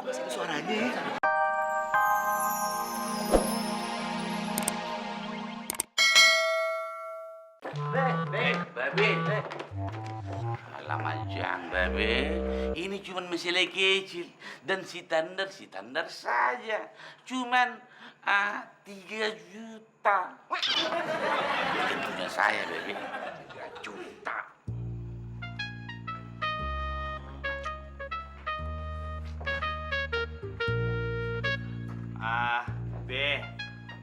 Masih ada suaranya ya. Babe. Alamak jangan, Babe. Ini cuman masalah kecil. Dan si tandar saja. Cuman 3 juta. Tentunya saya, Babe. 3 juta. Be,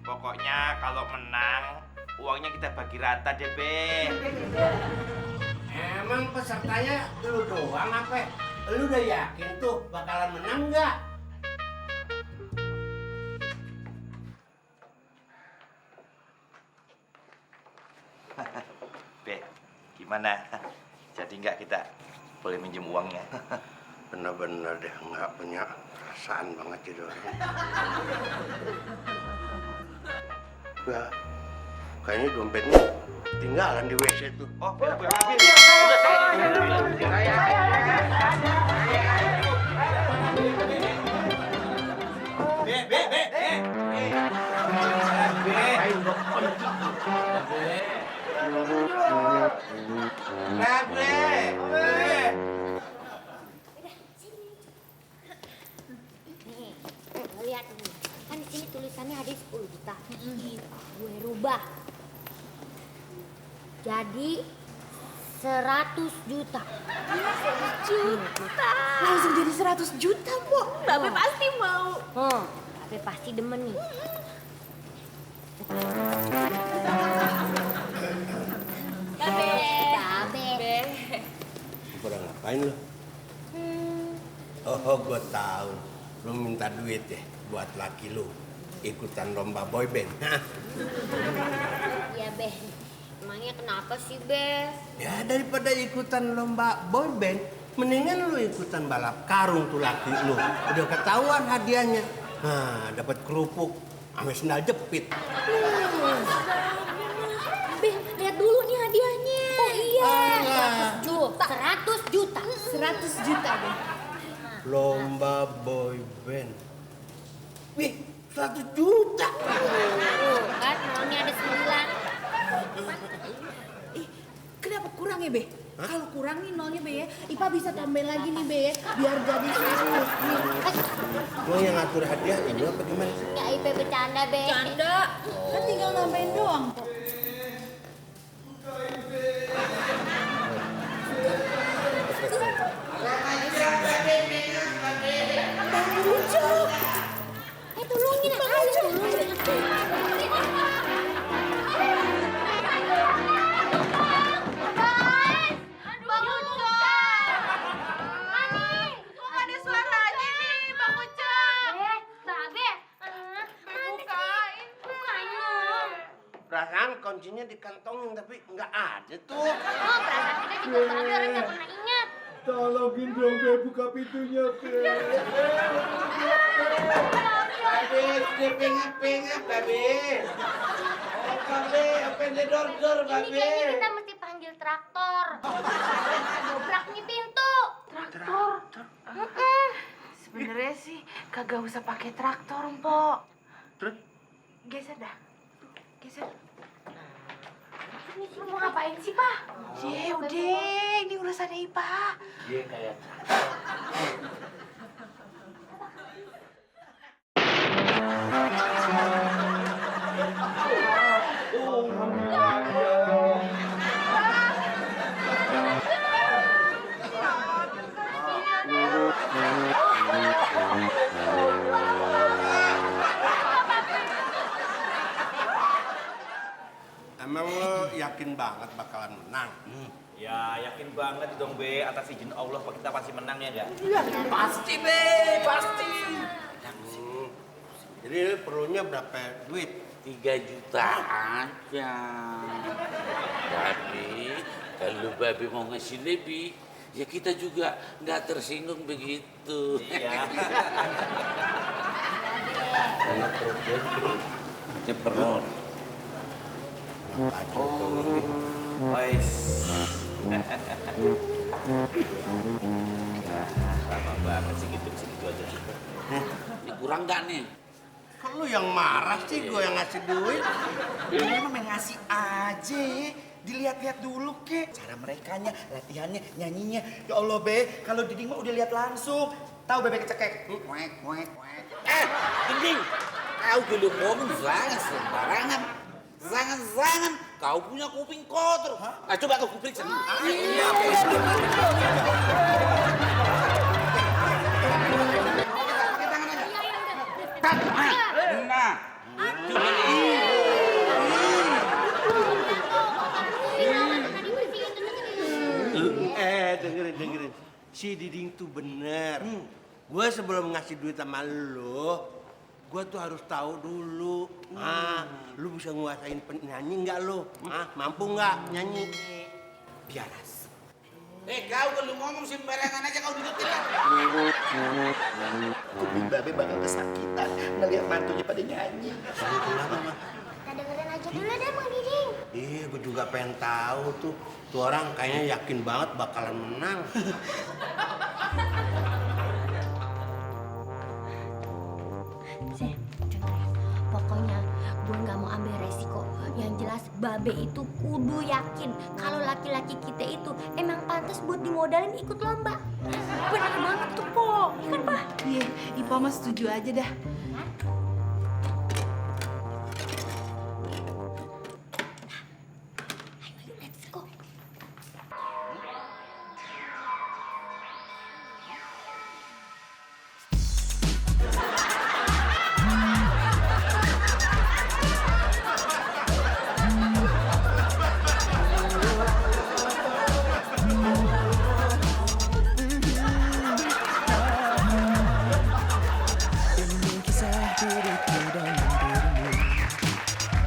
pokoknya kalau menang uangnya kita bagi rata deh, Be. Emang pesertanya lu doang apa? Lu udah yakin tuh bakalan menang nggak? Be, gimana? Jadi nggak kita boleh minjem uangnya? Bener-bener deh nggak punya perasaan banget jadi orang. Nah, kayaknya dompetnya tinggalan di WC tuh. Oh, Be. Nih, lo lihat nih. Kan di sini tulisannya ada 10 juta. Gue rubah. Jadi 100 juta. 100 juta. Langsung jadi 100 juta, Pok. Babe pasti mau. Babe pasti demen nih. Babe. Pada ngapain lu? Oh, gue tahu. Lu minta duit ya buat laki lu ikutan lomba boyband. Iya, Be. Emangnya kenapa sih, Be? Ya daripada ikutan lomba boyband, mendingan lu ikutan balap karung tuh laki lu. Udah ketahuan hadiahnya. Nah, dapat kerupuk sama sendal jepit. Be, lihat dulu nih hadiahnya. Oh iya. 100 juta. 100 juta, Be. Lomba boyband. Wih, 100 juta. Kan nolnya ada 9. Kenapa kurang ya, Be? Kalau kurang nih nolnya, Be ya, Ipa bisa tambahin lagi nih, Be ya, biar jadi 100. Lo yang ngatur hadiah ini apa gimana sih? Ya, Ipa bercanda, Be. Canda. Kan tinggal nambahin doang, kok. Tolongin aja, tolongin. Perasaan kuncinya dikantongin tapi nggak ada tuh. Tolongin dong, Be, buka pintunya, Be. Babe, dia pengap-pengap, Babe. Open the door, Babe. Ini kayaknya kita mesti panggil traktor. Dobrak nih pintu. Traktor? Sebenarnya sih kagak usah pakai traktor, Mpok. Terus? Geser dah. Geser. Lu mau ngapain sih, Pak? Udah, ini urusannya Ipa. Dia kayak Emang lo yakin banget bakalan menang? Ya, yakin banget dong, Be. Atas izin Allah kita pasti menang ya, enggak? Pasti, Be, pasti. Jadi perlunya berapa duit? 3 juta aja. Tapi kalau Babe mau ngasih lebih, ya kita juga nggak tersinggung begitu. Iya. Ceperut. Wais. Lama banget segitu aja. Ini kurang nggak nih? Kan lu yang marah sih, gue yang ngasih duit. Ini mah main ngasih aja. Dilihat-lihat dulu kek. Cara merekanya, latihannya, nyanyinya. Ya Allah Be, kalau Diding mah udah lihat langsung. Tahu bebek cekek. Wek, wek, wek. Dinding, kau dulu ngomong jangan sembarangan. Jangan, kau punya kuping kotor. Ah, coba kau kuping sendiri. Nah, coba Dengerin. Si Diding tuh bener. Gue sebelum ngasih duit sama lu, gue tuh harus tahu dulu. Lu bisa nguasain penyanyi nggak lu? Mampu nggak nyanyi? Biaras. kau kalau ngomong sembarangan aja kau deketin lah. Kuping Babe bakal kesakitan ngeliat mantunya pada nyanyi. Kita dengerin aja dulu deh Bang Diding. Iya, gue juga pengen tahu tuh. Tuh orang kayaknya yakin banget bakalan menang. Sih, denger ya. Pokoknya gue nggak mau ambil resiko. Yang jelas Babe itu kudu yakin kalau laki-laki kita itu emang pantas buat dimodalin ikut lomba. Benar banget tuh, Po. Iya kan, Pak? Iya, Ipa mah setuju aja dah. Ayo, let's go. Ini kisah diriku dan dirimu,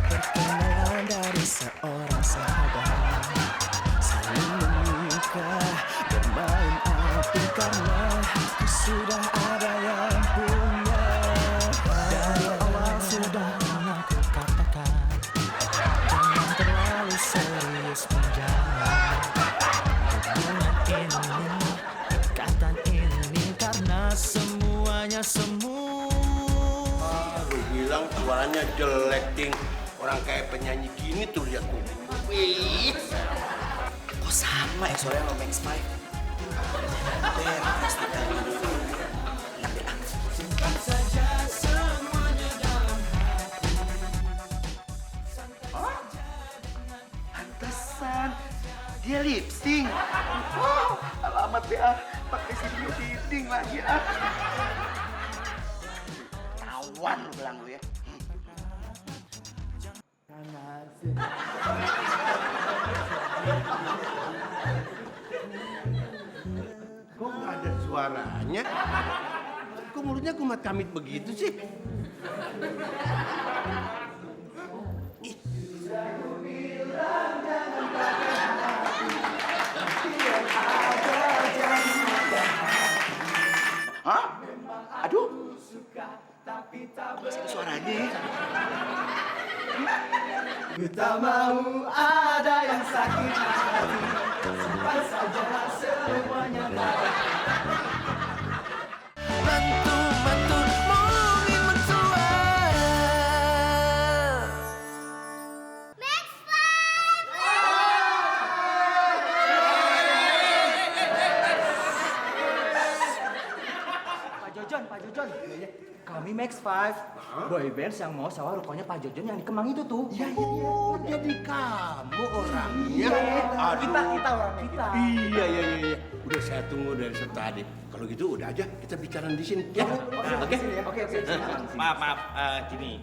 perkenalan dari seorang sahabat, saling menikah, bermain api karena aku sudah ada yang punya. Dari awal sudah pernah ku katakan, jangan terlalu serius menjalin hubungan ini, ikatan ini, karena semuanya Gue bilang suaranya jelek, Ting. Orang kayak penyanyi gini tuh lihat tuh. Wih. Kok sama ya suaranya sama Max 5? Beres kita dulu. Pantesan dia lip sync. Oh, alamat ya, pakai video Diding lagi ah. Tawan lu bilang lu ya. Kok nggak ada suaranya? Kok mulutnya kumat kamit begitu sih? Ih. Hah? Aduh. Masih ada suaranya ya. Kita mau ada yang sakit hati, simpan saja semuanya tadi. Mantu, mantu, mungkin mentua. Max 5! Pak Jojon. Kami Max 5, boy bands yang mau sewa rukonya Pak Jojon yang di Kemang itu tuh. Iya. Oh, jadi kamu orangnya. Kita orangnya kita. Iya. Udah saya tunggu dari tadi. Kalau gitu udah aja kita bicara di sini. Ya. Oke. Oke. Maaf, gini.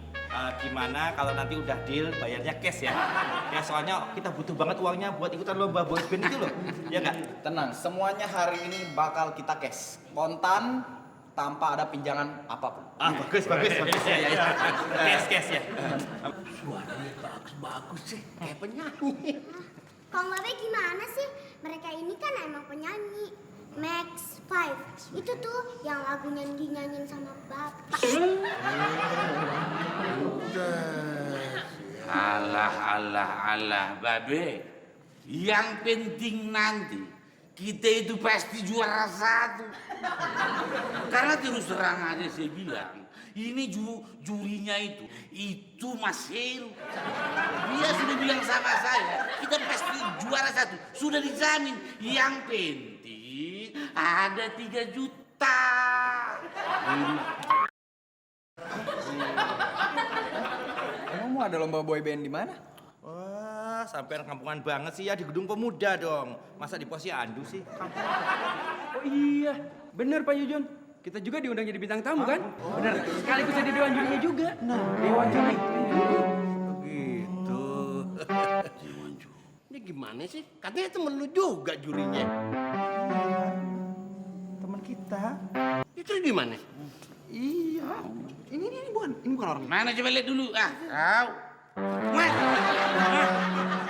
Gimana kalau nanti udah deal bayarnya cash ya? Ya soalnya kita butuh banget uangnya buat ikutan lomba boys band itu loh. Ya nggak? Tenang, semuanya hari ini bakal kita cash. Kontan, tanpa ada pinjangan apapun. Bagus ya. Cash ya. Suaranya bagus sih. Kayak penyanyi. Kang Babe gimana sih? Mereka ini kan emang penyanyi. Max 5 itu tuh yang lagunya dinyanyiin sama Bapak. Alah, Babe. Yang penting nanti kita itu pasti juara 1. Karena terus terang aja saya bilang, ini jurinya itu Mas Heru. Dia sudah bilang sama saya, kita pasti juara 1. Sudah dijamin. Yang penting ada 3 juta. Emang mau ada lomba boyband di mana? Wah, sampai kampungan banget sih ya di Gedung Pemuda dong. Masa di Posyandu sih? Oh iya, bener Pak Jujun. Kita juga diundang jadi bintang tamu kan? Bener. Sekaligus jadi dewan jurinya juga. Nah, dewan juri. Begitu. Ini gimana sih? Katanya temen lu juga jurinya. Teman kita. Itu gimana? Iya. Ini bukan orang. Mana coba lihat dulu. Kau. Mas.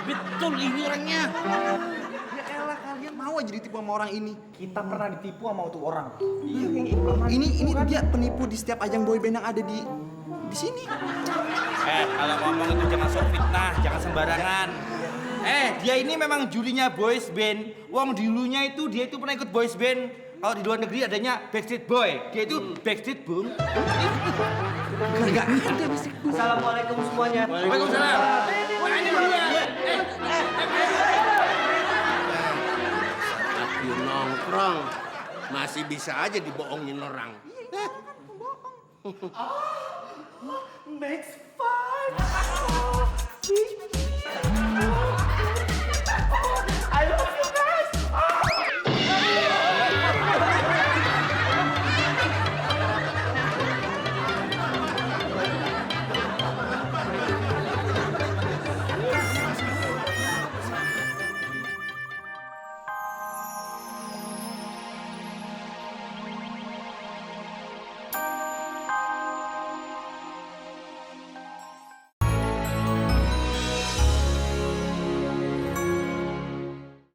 Betul ini orangnya. Ya elah, kalian mau aja ditipu sama orang ini. Kita pernah ditipu sama tuh orang. Iya, ini dia penipu di setiap ajang boyband yang ada di sini. Kalau ngomong itu jangan sok fitnah, jangan sembarangan. Dia ini memang jurinya boys band. Wong dulunya itu dia itu pernah ikut boys band. Kalau di luar negeri adanya Backstreet Boy. Dia itu Backstreet Boom. Enggak ada bisa. Assalamualaikum semuanya. Waalaikumsalam. Tapi nongkrong masih bisa aja dibohongin orang. Max 5.